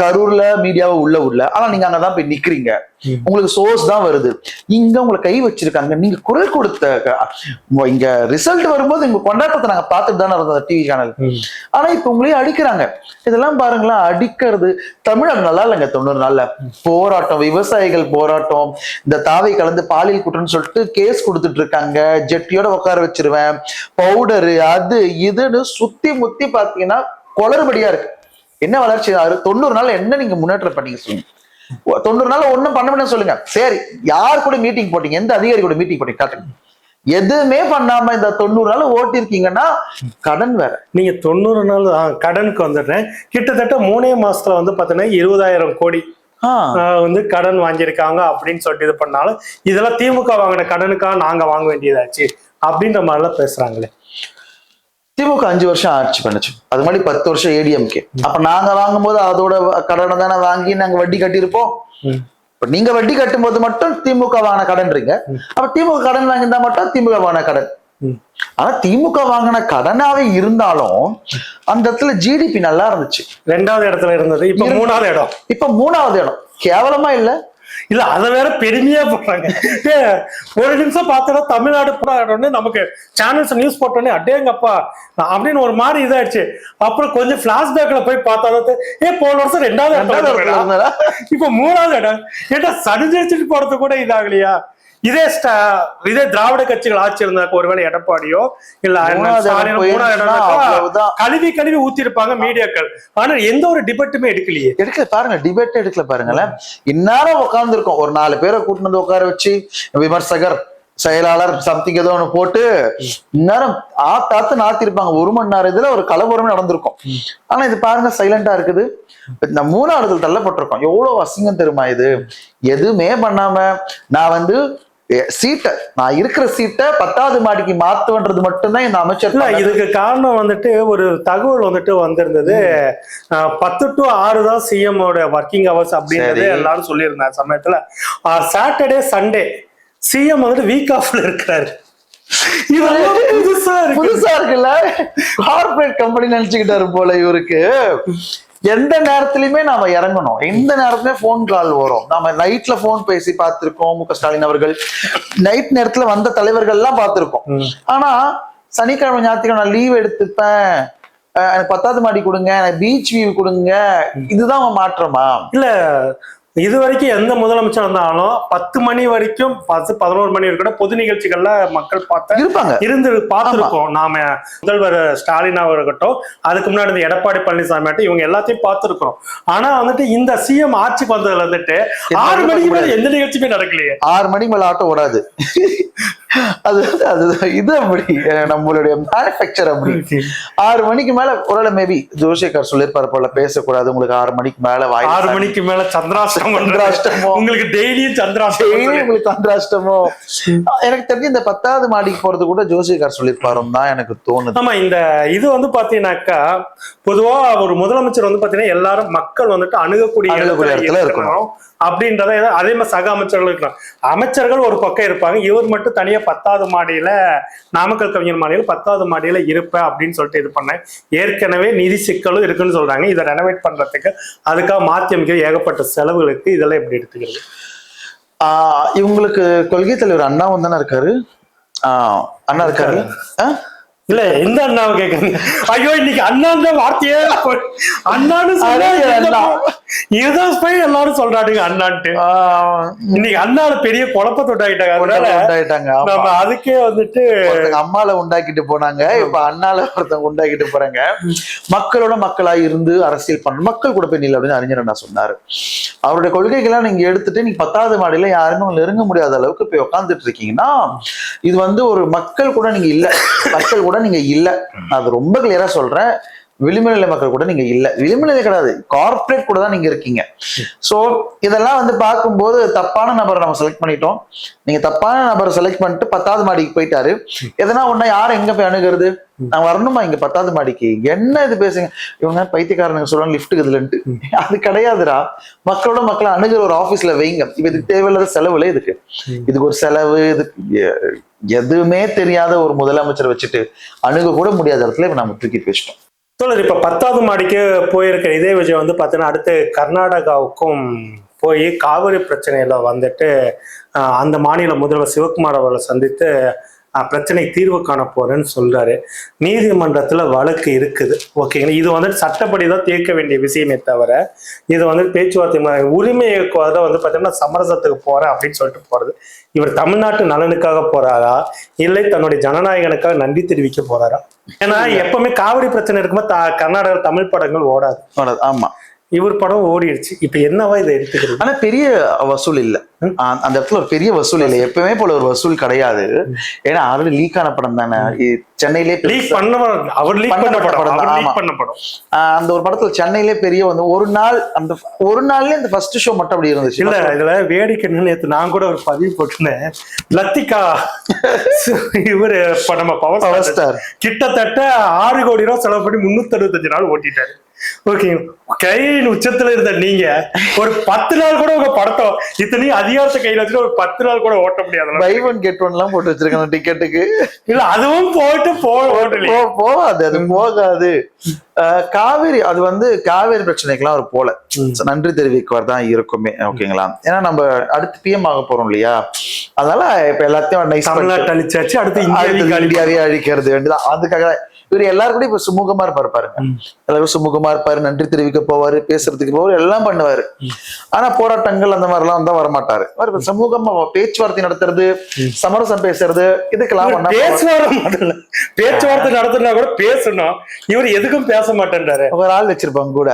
கரூர்ல மீடியாவை உள்ள ஆனா நீங்க அங்கதான் போய் நிக்கிறீங்க, உங்களுக்கு சோர்ஸ் தான் வருது, இங்க உங்களை கை வச்சிருக்காங்க, நீங்க குரல் கொடுத்த இங்க ரிசல்ட் வரும்போது இங்க கொண்டாட்டத்தை நாங்க பார்த்துட்டு தானே இருந்தோம் டிவி சேனல். ஆனா இப்ப உங்களையும் அடிக்கிறாங்க. இதெல்லாம் பாருங்களேன், அடிக்கிறது. தமிழ்நாடு நல்லா இல்லைங்க. 90 நாள்ல போராட்டம், விவசாயிகள் போராட்டம், இந்த தாவை கலந்து பாலியல் குற்றம்னு சொல்லிட்டு கேஸ் கொடுத்துட்டு இருக்காங்க, ஜெட்டியோட உட்கார வச்சிருவேன், பவுடரு அது இதுன்னு சுத்தி முத்தி பாத்தீங்கன்னா குளறுபடியா இருக்கு. என்ன வளர்ச்சி? 90 நாள் என்ன நீங்க முன்னேற்றம் பண்ணீங்க சொல்லுங்க? 90 நாள் ஒண்ணும் பண்ண முடியாது சொல்லுங்க. சரி, யார் கூட மீட்டிங் போட்டீங்க, எந்த அதிகாரி கூட மீட்டிங் போட்டீங்க காட்டுங்க. எதுவுமே பண்ணாம இந்த 90 நாள் ஓட்டி இருக்கீங்கன்னா கடன் வேற. நீங்க 90 நாள் கடனுக்கு வந்துடுறேன். கிட்டத்தட்ட 3 மாசத்துல வந்து பாத்தீங்கன்னா 20,000 கோடி வந்து கடன் வாங்கியிருக்காங்க அப்படின்னு சொல்லிட்டு இது பண்ணாலும் இதெல்லாம் திமுக வாங்கின கடனுக்காக நாங்க வாங்க வேண்டியதாச்சு அப்படின்ற மாதிரிலாம் பேசுறாங்களே. திமுக 5 வருஷம் ஆட்சி பண்ணுச்சு, அது மாதிரி 10 வருஷம் ஏடிஎம்கே. அப்ப நாங்க வாங்கும் போது அதோட கடனை தானே வாங்கி நாங்க வட்டி கட்டியிருப்போம். இப்ப நீங்க வட்டி கட்டும் போது மட்டும் திமுக வாங்கின கடன்றீங்க, அப்ப திமுக கடன் வாங்கியிருந்தா மட்டும் திமுக வாங்கின கடன். ஆனா திமுக வாங்கின கடனாவே இருந்தாலும் அந்த இடத்துல ஜிடிபி நல்லா இருந்துச்சு. 2வது இடத்துல இருந்தது, இப்ப 3வது இடம். இப்ப 3வது இடம் கேவலமா இல்ல? இல்ல அத வேற பெருமையா போடுறாங்க. ஒரு நிமிஷம் பார்த்தோன்னா தமிழ்நாடு போராடணும்னு நமக்கு சேனல்ஸ் நியூஸ் போட்டோன்னே அடேங்கப்பா அப்படின்னு ஒரு மாதிரி இதாயிடுச்சு. அப்புறம் கொஞ்சம் பிளாஷ்பேக்ல போய் பார்த்தா போன வருஷம் 2வது இடம், இப்ப 3வது இடம். ஏன்னா சடிஞ்சிட்டு போறது கூட இதாகலையா? இதே திராவிட கட்சிகள் ஆட்சி இருந்தாக்க ஒருவேளை எடப்பாடியோ இல்ல கழுவி ஊத்தி இருப்பாங்க மீடியாக்கள். ஆனா எந்த ஒரு டிபேட்டுமே எடுக்கல பாருங்க, டிபேட் எடுக்கல பாருங்களேன். இந்நேரம் உட்கார்ந்து இருக்கோம், ஒரு 4 பேரை கூட்டிட்டு வந்து உட்கார வச்சு விமர்சகர் செயலாளர் சம்திங் ஏதோ ஒண்ணு போட்டு இந்நேரம் ஆத்தாத்து நாத்திருப்பாங்க. 1 மணி நேரம் இதுல ஒரு கலவரமே நடந்திருக்கும். ஆனா இது பாருங்க சைலண்டா இருக்குது. இந்த 3வது தள்ளப்பட்டிருக்கோம். எவ்வளவு அசிங்கம் தெரியுமா இது? எதுவுமே பண்ணாம நான் வந்து சீட்டை, நான் இருக்கிற சீட்டை 10வது மாடிக்கு மாத்துவன்றது மட்டும்தான் இந்த அமைச்சர். இதுக்கு காரணம் வந்துட்டு ஒரு தகவல் வந்துட்டு வந்திருந்தது, 10 to 6 தான் சிஎம் ஓட ஒர்க்கிங் ஹவர்ஸ் அப்படின்றது எல்லாரும் சொல்லியிருந்தாங்க சமயத்துல. சாட்டர்டே சண்டே சிஎம் வந்துட்டு வீக் ஆஃப்ல இருக்கிறாரு. புதுசா இருக்குல்ல, கார்பரேட் கம்பெனி நினைச்சுக்கிட்டாரு போல இவருக்கு. எந்த நேரத்திலுமே நாம இறங்கணும், எந்த நேரத்துலயும் போன் கால் வரும். நாம நைட்ல போன் பேசி பார்த்திருக்கோம். மு க ஸ்டாலின் அவர்கள் நைட் நேரத்துல வந்த தலைவர்கள் எல்லாம் பார்த்திருக்கோம். ஆனா சனிக்கிழமை ஞாயிற்றுக்கிழமை நான் லீவ் எடுத்துப்பேன், எனக்கு 10வது மாடி கொடுங்க, எனக்கு பீச் வியூ கொடுங்க, இதுதான் மாற்றமா? இல்ல இது வரைக்கும் எந்த முதலமைச்சர் வந்தாலும் 10 மணி வரைக்கும் 10-11 மணி வரைக்கும் பொது நிகழ்ச்சிகள்ல மக்கள் பார்த்திருக்கோம். நாம முதல்வர் ஸ்டாலின் இருக்கட்டும், அதுக்கு முன்னாடி எடப்பாடி பழனிசாமி ஆகட்டும், இவங்க எல்லாத்தையும் பார்த்திருக்கிறோம். ஆனா வந்துட்டு இந்த சிஎம் ஆட்சிக்கு வந்ததுல வந்துட்டு 6 மணிக்கு மேல எந்த நிகழ்ச்சியுமே நடக்கலையே. 6 மணிக்கு மேல ஆட்டம் ஓடாது. இது அப்படி நம்மளுடைய மேனுஃபேக்சர் அப்படி. 6 மணிக்கு மேல ஒருவேளை மேபி ஜோஷியக்கார் சொல்லிருப்பாரு போல, பேசக்கூடாது உங்களுக்கு 6 மணிக்கு மேல 6 மணிக்கு மேல சந்திராஷ்டமோ உங்களுக்கு டெய்லியும் சந்திராஷ்டமோ. எனக்கு தெரிஞ்சு இந்த 10வது மாடிக்கு போறது கூட ஜோஷியக்கார் சொல்லிருப்பாரும் தான் எனக்கு தோணுது. ஆமா, இந்த இது வந்து பாத்தீங்கன்னாக்கா பொதுவா ஒரு முதலமைச்சர் வந்து பாத்தீங்கன்னா எல்லாரும் மக்கள் வந்துட்டு அணுகக்கூடிய இடத்துல இருக்கணும் அப்படின்றத. அதே மாதிரி சக அமைச்சர்கள் இருக்கிறாங்க. அமைச்சர்கள் ஒரு பக்கம் இருப்பாங்க, இவர் மட்டும் தனியா 10வது மாடியில நாமக்கல் கவிஞர் மாடியில 10வது மாடியில இருப்பேன் அப்படின்னு சொல்லிட்டு இது பண்ணேன். ஏற்கனவே நிதி சிக்கலும் இருக்குன்னு சொல்றாங்க. இதை ரெனோவேட் பண்றதுக்கு அதுக்காக மாத்தி அமைக்க ஏகப்பட்ட செலவுகளுக்கு இதெல்லாம் எப்படி எடுத்துக்கிறது? இவங்களுக்கு கொள்கை தலைவர் அண்ணாவும் தானே இருக்காரு. அண்ணா இருக்காரு. இல்ல எந்த அண்ணாவை கேக்குறீங்க? ஐயோ இன்னைக்கு அண்ணான்ற வார்த்தையே அண்ணான்னு சொன்னா இதுதான் போய் எல்லாரும் சொல்றானுங்க அண்ணான்ட்டு. இன்னைக்கு அண்ணால பெரிய குழப்பத்தை உண்டாக்கிட்டாங்க. நம்ம அதுக்கே வந்துட்டு அம்மால உண்டாக்கிட்டு போனாங்க, இப்ப அண்ணால ஒருத்தவங்க உண்டாக்கிட்டு போறாங்க. மக்களோட மக்களா இருந்து அரசியல் பண்ண மக்கள் கூட போய் நில அப்படின்னு அறிஞர் அண்ணா சொன்னாரு. அவருடைய கொள்கைகள்லாம் நீங்க எடுத்துட்டு நீங்க 10வது மாடியில யாருமே நெருங்க முடியாத அளவுக்கு போய் உட்காந்துட்டு இருக்கீங்கன்னா இது வந்து ஒரு மக்கள் கூட நீங்க இல்ல, மக்கள் கூட நீங்க இல்ல. அது ரொம்ப கிளியரா சொல்றேன். விளிம்புநிலை மக்கள் கூட நீங்க இல்ல, விளிம்புநிலை கிடையாது, கார்பரேட் கூட தான் நீங்க இருக்கீங்க. சோ இதெல்லாம் வந்து பார்க்கும்போது தப்பான நபரை நம்ம செலக்ட் பண்ணிட்டோம். நீங்க தப்பான நபரை செலக்ட் பண்ணிட்டு 10வது மாடிக்கு போயிட்டாரு. எதனா ஒண்ணா யாரும் எங்க போய் அணுகிறது? நான் வரணுமா இங்க 10வது மாடிக்கு? என்ன இது பேசுங்க, இவங்க பைத்தியக்காரனுங்க சொல்றாங்க லிஃப்ட்டுக்கு இதுலன்ட்டு. அது கிடையாதுடா. மக்களோட மக்களை அணுகிற ஒரு ஆபீஸ்ல வைங்க. இப்ப இதுக்கு தேவையில்லாத செலவுல இதுக்கு இதுக்கு ஒரு செலவு, இதுக்கு எதுவுமே தெரியாத ஒரு முதலமைச்சரை வச்சுட்டு அணுக கூட முடியாத இடத்துல இப்ப நம்ம தூக்கி வச்சிட்டோம். இப்ப 10வது மாடிக்கு போயிருக்க இதே விஜய் வந்து பாத்தீங்கன்னா அடுத்து கர்நாடகாவுக்கும் போய் காவிரி பிரச்சனையில வந்துட்டு அந்த மாநில முதல்வர் சிவகுமார் அவர்களை சந்தித்து பிரச்சனை தீர்வு காண போறேன்னு சொல்றாரு. நீதிமன்றத்துல வழக்கு இருக்குது, ஓகேங்களா. இது வந்துட்டு சட்டப்படிதான் தீர்க்க வேண்டிய விஷயமே தவிர இது வந்து பேச்சுவார்த்தை உரிமை இயக்குவதை வந்து பாத்தீங்கன்னா சமரசத்துக்கு போறேன் அப்படின்னு சொல்லிட்டு போறது. இவர் தமிழ்நாட்டு நலனுக்காக போறாரா இல்லை தன்னுடைய ஜனநாயகனுக்காக நன்றி தெரிவிக்க போறாரா? ஏன்னா எப்பவுமே காவிரி பிரச்சனை இருக்கும்போது கர்நாடகா தமிழ் படங்கள் ஓடாது. ஆமா, இவர் படம் ஓடிடுச்சு. இப்ப என்னவா இதை எடுத்துக்கிறது? ஆனா பெரிய வசூல் இல்ல, அந்த இடத்துல ஒரு பெரிய வசூல் இல்லை. எப்பவுமே போல ஒரு வசூல் கிடையாது. ஏன்னா ஆல்ரெடி லீக் ஆன படம் தானே, சென்னையிலே அந்த ஒரு படத்துல சென்னையிலே பெரிய வந்து ஒரு நாள்ல இந்த ஃபர்ஸ்ட் ஷோ மட்டும் அப்படி இருந்துச்சு. இல்ல இதுல வேடிக்கை நேற்று நான் கூட ஒரு பதிவு போட்டுனேன். லத்திகா இவரு நம்ம பவர் ஸ்டார் கிட்டத்தட்ட 6 கோடி ரூபாய் செலவு பண்ணி 365 நாள் ஓட்டிட்டாரு. ஓகே, கையின் உச்சத்துல இருந்த நீங்க ஒரு 10 நாள் கூட உங்க படத்தை இத்தனையும் அதிகாரத்தை கையில வச்சுட்டு ஒரு 10 நாள் கூட ஓட்ட முடியாது. பை ஒன் கெட் ஒன் எல்லாம் போட்டு வச்சிருக்காங்க டிக்கெட்டுக்கு. இல்ல அதுவும் போயிட்டு போகாது, அது போகாது. காவேரி அது வந்து காவேரி பிரச்சனைக்கெல்லாம் அவர் போல நன்றி தெரிவிக்குவார் தான் இருக்குமே, ஓகேங்களா. ஏன்னா நம்ம அடுத்து பிஎம் ஆக போறோம் இல்லையா, அதனால இப்ப எல்லாத்தையும் தமிழ்நாட்டு அழிச்சாச்சு, அடுத்து இந்தியாவே அழிக்கிறது வேண்டியதான். அதுக்காக இவர் எல்லாரும் கூட இப்ப சுமூகமா இருப்பாரு பாருங்க. எல்லாரும் சுமூகமா இருப்பாரு, நன்றி தெரிவிக்க போவாரு, பேசுறதுக்கு போவாரு, எல்லாம் பண்ணுவாரு. ஆனா போராட்டங்கள் அந்த மாதிரி எல்லாம் வந்தா வரமாட்டாரு. சமூகமா பேச்சுவார்த்தை நடத்துறது, சமரசம் பேசுறது, இதுக்கெல்லாம் பேச்சுவார்த்தை நடத்துனா கூட பேசணும். இவர் எதுக்கும் பேச மாட்டேன்றாரு. ஒரு ஆள் வச்சிருப்பாங்க கூட.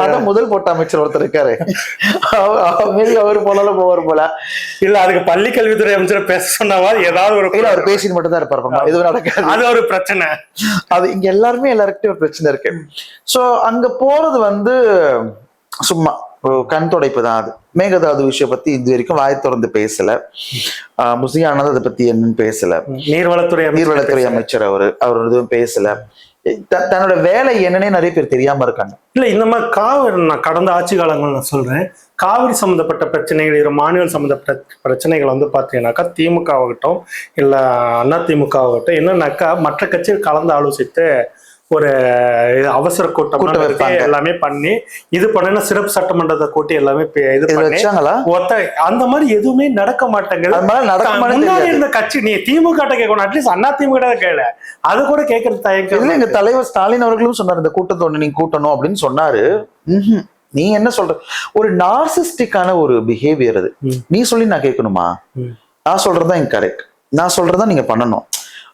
அதான் முதல் போட்ட அமைச்சர் ஒருத்தர் இருக்காரு, அவரு போனாலும் போவார் போல. இல்ல அதுக்கு பள்ளி கல்வித்துறை அமைச்சர் பேச சொன்னாவா ஏதாவது ஒரு அவர் பேசிட்டு மட்டும் தான் இருப்பாரு, எதுவும் நடக்காது. அது ஒரு பிரச்சனை. அது இங்க எல்லாருமே எல்லாருக்கிட்டையும் ஒரு பிரச்சனை இருக்கு. சோ அங்க போறது வந்து சும்மா கண் துடைப்பு தான். அது மேகதாது விஷயம் பத்தி இது வரைக்கும் வாய் திறந்து பேசல. முசியானது அதை பத்தி என்னன்னு பேசல. நீர்வளத்துறை அமைச்சர் அவர் எதுவும் பேசல. தன்னோட வேலை என்னன்னே நிறைய பேர் தெரியாம இருக்காங்க. இல்ல இந்த மாதிரி காவிரி நான் கடந்த ஆட்சி காலங்கள் நான் சொல்றேன், காவிரி சம்பந்தப்பட்ட பிரச்சனைகள், மாநிலம் சம்பந்தப்பட்ட பிரச்சனைகள் வந்து பாத்தீங்கன்னாக்கா திமுக ஆகட்டும் இல்ல அதிமுக ஆகட்டும் என்னன்னாக்கா மற்ற கட்சிகள் கலந்து ஆலோசித்து ஒரு அவசர கூட்டம் எல்லாமே பண்ணி இது பண்ண சிறப்பு சட்டமன்றத்தை கூட்டி எல்லாமே இது பண்ணாங்களா? அந்த மாதிரி எதுவுமே நடக்க மாட்டேங்குது. முன்னாடி இருந்த கட்சி நீ திமுக கேட்கணும், அட்லீஸ்ட் அண்ணா திமுக கேட்கல, அது கூட கேட்கறது தயக்கம். எங்க தலைவர் ஸ்டாலின் அவர்களும் சொன்னார் இந்த கூட்டத்தை ஒண்ணு நீங்க கூட்டணும் அப்படின்னு சொன்னாரு. நீ என்ன சொல்ற? ஒரு நார்சிஸ்டிக்கான ஒரு பிஹேவியர் அது. நீ சொல்லி நான் கேட்கணுமா? நான் சொல்றதுதான் இங்க கரெக்ட், நான் சொல்றதுதான் நீங்க பண்ணணும்.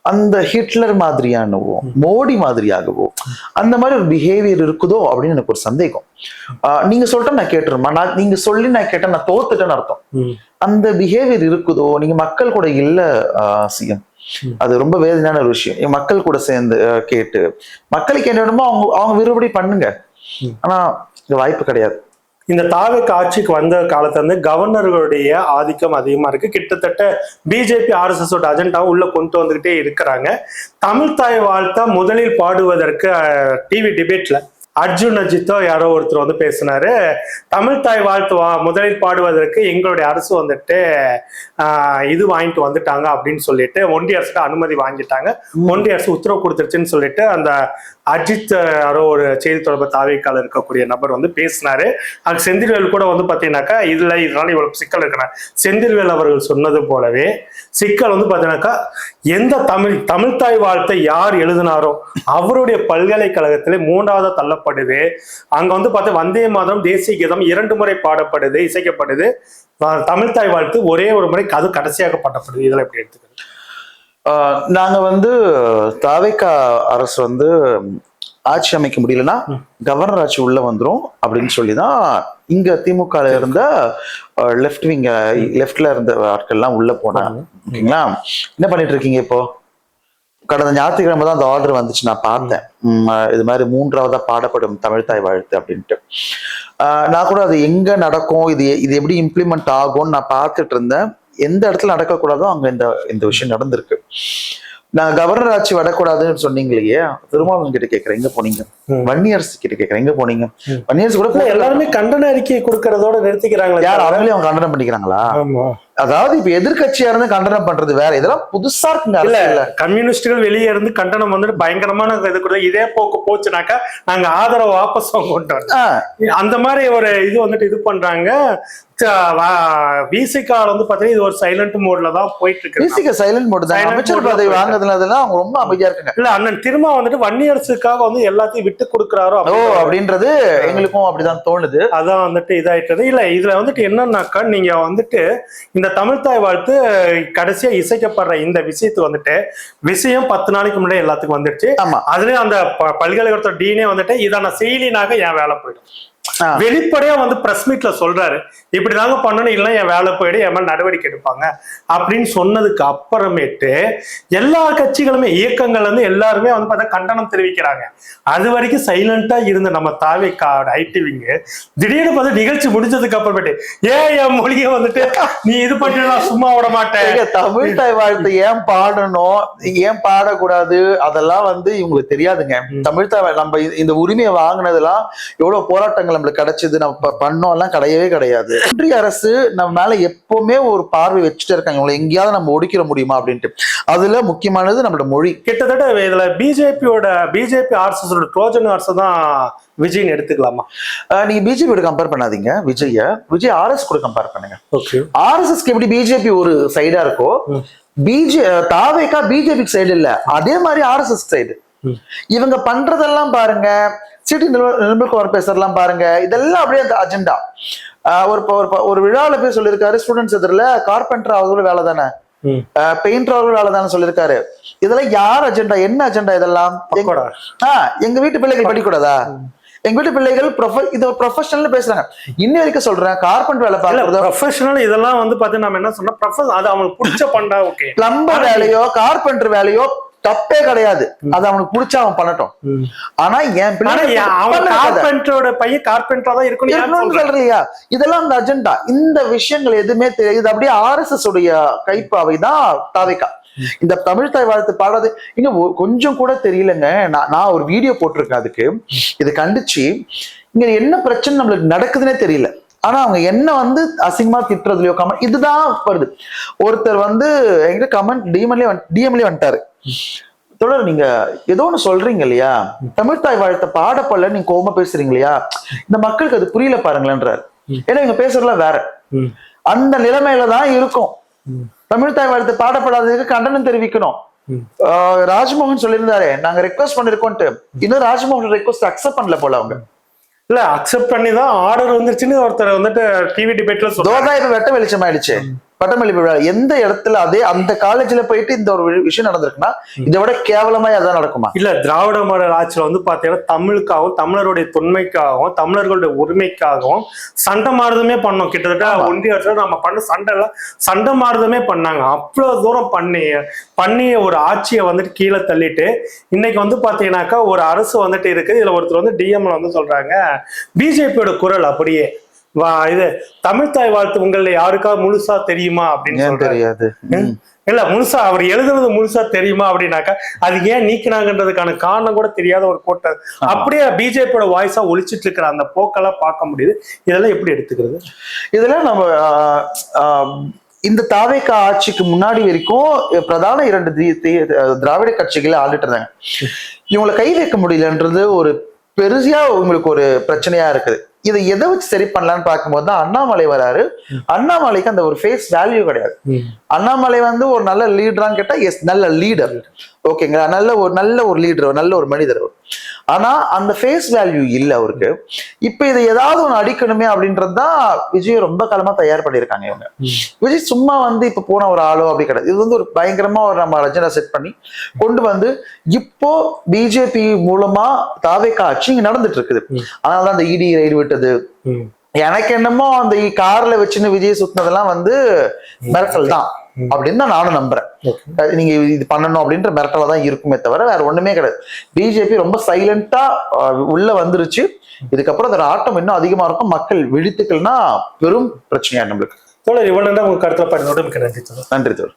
அந்த ஹிட்லர் மாதிரியானவோ மோடி மாதிரியாகவோ அந்த மாதிரி ஒரு பிஹேவியர் இருக்குதோ அப்படின்னு எனக்கு ஒரு சந்தேகம். நீங்க சொல்லிட்டு நான் கேட்டுருமா, நீங்க சொல்லி நான் கேட்டேன் நான் தோத்துட்டேன்னு அர்த்தம். அந்த பிஹேவியர் இருக்குதோ, நீங்க மக்கள் கூட இல்ல சிஎம், அது ரொம்ப வேதனையான ஒரு விஷயம். மக்கள் கூட சேர்ந்து கேட்டு மக்களுக்கு என்ன வேணுமோ அவங்க விருப்பப்படி பண்ணுங்க. ஆனா இது வாய்ப்பு கிடையாது. இந்த தாவேக்கு ஆட்சிக்கு வந்த காலத்துல இருந்து கவர்னர்களுடைய ஆதிக்கம் அதிகமா இருக்கு. கிட்டத்தட்ட பிஜேபி RSS அஜெண்டாவும் உள்ள கொண்டு வந்துகிட்டே இருக்கிறாங்க. தமிழ் தாய் வாழ்த்தா முதலில் பாடுவதற்கு டிவி டிபேட்ல அர்ஜுன் அஜித்தோ யாரோ ஒருத்தர் வந்து பேசினாரு. தமிழ் தாய் வாழ்த்து முதலில் பாடுவதற்கு எங்களுடைய அரசு வந்துட்டு இது வாங்கிட்டு வந்துட்டாங்க அப்படின்னு சொல்லிட்டு ஒன்றிய அரசுக்கு அனுமதி வாங்கிட்டாங்க, ஒன்றிய அரசு உத்தரவு கொடுத்துருச்சுன்னு சொல்லிட்டு அந்த அஜித் யாரோ ஒரு செய்தி தொடர்பு தாவேக்கால இருக்கக்கூடிய நபர் வந்து பேசினாரு. அது செந்தில்வேல் கூட வந்து பாத்தீங்கன்னாக்கா இதனால இவ்வளவு சிக்கல் இருக்கிறார். செந்தில்வேல் அவர்கள் சொன்னது போலவே சிக்கல் வந்து பாத்தீங்கன்னாக்கா எந்த தமிழ் தாய் வாழ்த்தை யார் எழுதினாரோ அவருடைய பல்கலைக்கழகத்திலே 3வது தள்ளப்படுது. அங்க வந்து பார்த்தா வந்தே மாதரம் தேசிய கீதம் 2 முறை பாடப்படுது, இசைக்கப்படுது. தமிழ் தாய் வாழ்த்து ஒரே ஒரு முறை அது கடைசியாக பாடப்படுது. இதெல்லாம் எப்படி எடுத்துக்கிறது? நாங்க வந்து தாவேக்கா அரசு வந்து ஆட்சி அமைக்க முடியலன்னா கவர்னர் ஆட்சி உள்ள வந்துரும் அப்படின்னு சொல்லிதான் இங்க திமுக இருந்த லெஃப்ட்ல இருந்த ஆட்கள்லாம் உள்ள போனாங்க. ஓகேங்களா? என்ன பண்ணிட்டு இருக்கீங்க இப்போ? கடந்த ஞாயிற்றுக்கிழமை தான் அந்த ஆர்டர் வந்துச்சு, நான் பார்த்தேன். இது மாதிரி 3வதா பாடப்படும் தமிழ் தாய் வாழ்த்து அப்படின்ட்டு. நான் கூட அது எங்க நடக்கும், இது எப்படி இம்ப்ளிமெண்ட் ஆகும்னு நான் பார்த்துட்டு இருந்தேன். எந்த இடத்துல நடக்கக்கூடாதோ அங்க இந்த விஷயம் நடந்திருக்கு. நான் கவர்னர் ஆட்சி வரக்கூடாதுன்னு சொன்னீங்க இல்லையே, திருமாவளவன் கிட்ட கேட்கறேன் எங்க போனீங்க? வன்னியரசு கிட்ட கேட்கறேன் எங்க போனீங்க? வன்னியரசு கூட எல்லாருமே கண்டன அறிக்கையை கொடுக்கறதோட நிறுத்திக்கிறாங்களா? யார் அவங்களே அவங்க கண்டனம் பண்ணிக்கிறாங்களா? அதாவது இப்ப எதிர்கட்சியா இருந்து கண்டனம் பண்றது வேற, இதெல்லாம் புதுசா இருக்குங்க. இல்ல கம்யூனிஸ்டுகள் வெளியே இருந்து கண்டனம் வந்துட்டு பயங்கரமான இது கூட இதே போக்கு போச்சுனாக்கா நாங்க ஆதரவு வாபஸ் கொண்டோம் அந்த மாதிரி ஒரு இது வந்துட்டு இது பண்றாங்க. விசிகால வந்து பாத்தீங்கன்னா இது ஒரு சைலண்ட் மோட்ல தான் போயிட்டு இருக்கு. விசிக சைலண்ட் மோட் தான். அமைச்சர் பதவி வாங்குறதுல அவங்க ரொம்ப அமைதியா இருக்காங்க. இல்ல அண்ணன் திரும்ப வந்துட்டு வன்னியரசுக்காக வந்து எல்லாத்தையும் விட்டு கொடுக்குறாரோ அப்படின்றது எங்களுக்கும் அப்படிதான் தோணுது. அதான் வந்துட்டு இதாயிட்டது. இல்ல இதுல வந்துட்டு என்னன்னாக்கா நீங்க வந்துட்டு இந்த தமிழ் தாய் வாழ்த்து கடைசியா இசைக்கப்படுற இந்த விஷயத்துக்கு வந்துட்டு விஷயம் 10 நாளைக்கு முன்னாடி எல்லாத்துக்கும் வந்துடுச்சு. அதுலயும் அந்த பல்கலைக்கழகத்தோட டீனே வந்துட்டு இதான செயலினாக என் வேலை போயிடும். வெளிப்படையா வந்து பிரஸ் மீட்ல சொல்றாரு, இப்படிதாங்க பண்ணணும், இல்லைன்னா என் வேலை போயிடு, என் மேல நடவடிக்கை எடுப்பாங்க அப்படின்னு சொன்னதுக்கு அப்புறமேட்டு எல்லா கட்சிகளுமே இயக்கங்கள் வந்து எல்லாருமே வந்து பார்த்தா கண்டனம் தெரிவிக்கிறாங்க. அது வரைக்கும் சைலண்டா இருந்த நம்ம தாவேக்காவோட ஐடிவிங்க திடீர்னு பார்த்து நிகழ்ச்சி முடிஞ்சதுக்கு அப்புறமேட்டு என் மொழியை வந்துட்டு நீ இது பண்ணினா சும்மா விட மாட்டேன், தமிழ் தாய் வாழ்த்து ஏன் பாடணும் ஏன் பாடக்கூடாது அதெல்லாம் வந்து இவங்களுக்கு தெரியாதுங்க. தமிழ் தாய் நம்ம இந்த உரிமையை வாங்கினதெல்லாம் எவ்வளவு போராட்டங்கள் நம்மளுக்கு கிடைச்சது, நம்ம பண்ணோம் எல்லாம் கிடையவே கிடையாது. ஒன்றிய அரசு நம்ம மேல எப்பவுமே ஒரு பார்வை வச்சுட்டே இருக்காங்க, இவங்களை எங்கேயாவது நம்ம ஒடுக்கிட முடியுமா அப்படின்ட்டு. அதுல முக்கியமானது நம்மளோட மொழி. கிட்டத்தட்ட இதுல பிஜேபி ஆர்எஸ்எஸ் ட்ரோஜன் ஆர்எஸ் தான் விஜய் எடுத்துக்கலாமா? நீங்க பிஜேபி கம்பேர் பண்ணாதீங்க. விஜய் ஆர்எஸ் கூட கம்பேர் பண்ணுங்க. ஆர்எஸ்எஸ்க்கு எப்படி பிஜேபி ஒரு சைடா இருக்கோ, தாவேக்கா பிஜேபி சைடு இல்ல, அதே மாதிரி ஆர்எஸ்எஸ் சைடு. இவங்க பண்றதெல்லாம் பாருங்க, சிட்டி நிர்மல் பேசுறதெல்லாம் பாருங்க, இதெல்லாம் அப்படியே அந்த அஜெண்டா. ஒரு விழாவில் போய் சொல்லியிருக்காரு, ஸ்டூடெண்ட்ஸ் எதிரில கார்பெண்டர் அவர்களும் வேலை தானே, பெயிண்டர் அவர்களும் வேலை தானே சொல்லியிருக்காரு. இதெல்லாம் யார் அஜெண்டா, என்ன அஜெண்டா இதெல்லாம்? எங்க வீட்டு பிள்ளைகள் படிக்கூடாதா? எங்க வீட்டு பிள்ளைகள் இது ப்ரொஃபஷனல் பேசுறாங்க. இன்னும் வரைக்கும் சொல்றேன், கார்பெண்டர் வேலை பார்க்கறது ப்ரொஃபஷனல். இதெல்லாம் வந்து பாத்தீங்கன்னா நம்ம என்ன சொன்னா அது அவங்களுக்கு பிடிச்ச பண்ணா ஓகே. பிளம்பர் வேலையோ கார்பெண்டர் வேலையோ தப்பே கிடையாது, அது அவனுக்கு பிடிச்சா அவன் பண்ணட்டும். ஆனா என் கார்பெண்டரோட பையன் கார்பெண்டரா தான் இருக்கணும் சொல்றியா? இதெல்லாம் அந்த அஜெண்டா. இந்த விஷயங்கள் எதுவுமே தெரியுது. அப்படியே ஆர்எஸ்எஸ் உடைய கைப்பாவை தான் தாவேக்கா. இந்த தமிழ் தாய் வாழ்த்து பாடாது இன்னும் கொஞ்சம் கூட தெரியலங்க. நான் ஒரு வீடியோ போட்டிருக்கேன் அதுக்கு, இது கண்டிச்சு இங்க என்ன பிரச்சனை நம்மளுக்கு நடக்குதுன்னே தெரியல. ஆனா அவங்க என்ன வந்து அசிங்கமா திட்டுறதுலயோ கமெண்ட் இதுதான் வருது. ஒருத்தர் வந்து எங்க கமெண்ட் டிஎம்லயே வந்துட்டாரு, தொடர் நீங்க ஏதோ ஒண்ணு சொல்றீங்க இல்லையா, தமிழ் தாய் வாழ்த்த பாடப்படல நீங்க கோபமா பேசுறீங்க இல்லையா, இந்த மக்களுக்கு அது புரியல பாருங்களேன்றாரு. ஏன்னா இவங்க பேசுறதுல வேற அந்த நிலைமையில தான் இருக்கும். தமிழ் தாய் வாழ்த்து பாடப்படாததுக்கு கண்டனம் தெரிவிக்கணும். ராஜ்மோகன் சொல்லியிருந்தாரு நாங்க ரெக்வஸ்ட் பண்ணிருக்கோம்ட்டு, இன்னும் ராஜ்மோகன் ரெக்வஸ்ட் அக்செப்ட் பண்ணல போல. அவங்க இல்ல அக்செப்ட் பண்ணி தான் ஆர்டர் வந்துருச்சுன்னு ஒருத்தர் வந்துட்டு டிவி டிபேட்ல சொல்றாங்க. வெட்ட வெளிச்சம் ஆயிடுச்சு பட்டமளிப்பு விழா. எந்த இடத்துல அந்த காலேஜ்ல போயிட்டு இந்த ஒரு விஷயம் நடந்திருக்குன்னா இதை விட கேவலமா அதான் நடக்குமா? இல்ல திராவிட மாடல் ஆட்சியில வந்து பாத்தீங்கன்னா தமிழுக்காகவும் தமிழருடைய தொன்மைக்காகவும் தமிழர்களுடைய உரிமைக்காகவும் சண்டை மாறுதமே பண்ணோம். கிட்டத்தட்ட ஒன்றிய அரசு நம்ம பண்ண சண்டை மாறுதமே பண்ணாங்க. அவ்வளவு தூரம் பண்ணிய ஒரு ஆட்சியை வந்துட்டு கீழே தள்ளிட்டு இன்னைக்கு வந்து பாத்தீங்கன்னாக்கா ஒரு அரசு வந்துட்டு இருக்கு. இதுல ஒருத்தர் வந்து டிஎம்ல வந்து சொல்றாங்க பிஜேபியோட குரல் அப்படியே இது தமிழ்த்தாய் வாழ்த்து உங்கள யாருக்காவது முழுசா தெரியுமா அப்படின்னு ஏன் சொல்றாரு. தெரியாது? இல்ல முழுசா அவர் எழுதுறது முழுசா தெரியுமா அப்படின்னாக்கா அது ஏன் நீக்கினாங்கன்றதுக்கான காரணம் கூட தெரியாத ஒரு கோட்டை அப்படியே பிஜேபியோட வாய்ஸா ஒழிச்சிட்டு இருக்கிற அந்த போக்கெல்லாம் பார்க்க முடியுது. இதெல்லாம் எப்படி எடுத்துக்கிறது? இதெல்லாம் நம்ம இந்த தாவேகா ஆட்சிக்கு முன்னாடி வரைக்கும் பிரதான 2 திராவிட கட்சிகளை ஆண்டுட்டு இருந்தாங்க. இவங்களை கை வைக்க முடியலன்றது ஒரு பெருசா உங்களுக்கு ஒரு பிரச்சனையா இருக்குது. இதை எதை வச்சு சரி பண்ணலான்னு பார்க்கும்போது தான் அண்ணாமலை வராரு. அண்ணாமலைக்கு அந்த ஒரு ஃபேஸ் வேல்யூ கிடையாது. அண்ணாமலை வந்து ஒரு நல்ல லீடரான்னு கேட்டா எஸ், நல்ல லீடர், ஓகேங்களா, நல்ல ஒரு லீடர், நல்ல ஒரு மனிதர். ஆனா அந்த ஃபேஸ் வேல்யூ இல்ல அவருக்கு. இப்ப இதை ஏதாவது ஒண்ணு அடிக்கணுமே அப்படின்றதுதான் விஜய் ரொம்ப காலமா தயார் பண்ணியிருக்காங்க. இவங்க விஜய் சும்மா வந்து இப்ப போன ஒரு ஆளோ அப்படி கிடையாது. இது வந்து ஒரு பயங்கரமா ஒரு நம்ம அஜெண்டா செட் பண்ணி கொண்டு வந்து இப்போ பிஜேபி மூலமா தாவேகா ஆட்சி இங்க நடந்துட்டு இருக்குது. அதனாலதான் அந்த இடி ரைடு விட்டது. எனக்கு என்னமோ அந்த கார்ல வச்சுன்னு விஜய் சுத்தினதெல்லாம் வந்து மிரட்டல் தான் அப்படின்னு தான் நானும் நம்புறேன். நீங்க இது பண்ணணும் அப்படின்ற மிரட்டலா தான் இருக்குமே தவிர வேற ஒண்ணுமே கிடையாது. பிஜேபி ரொம்ப சைலண்டா உள்ள வந்துருச்சு. இதுக்கப்புறம் அதோட ஆட்டம் இன்னும் அதிகமா இருக்கும். மக்கள் விழித்துக்கள்னா பெரும் பிரச்சனையா நம்மளுக்கு. தோழர், இவ்வளவு உங்க கருத்துல பாருங்க. நன்றி தோழர். நன்றி தோழர்.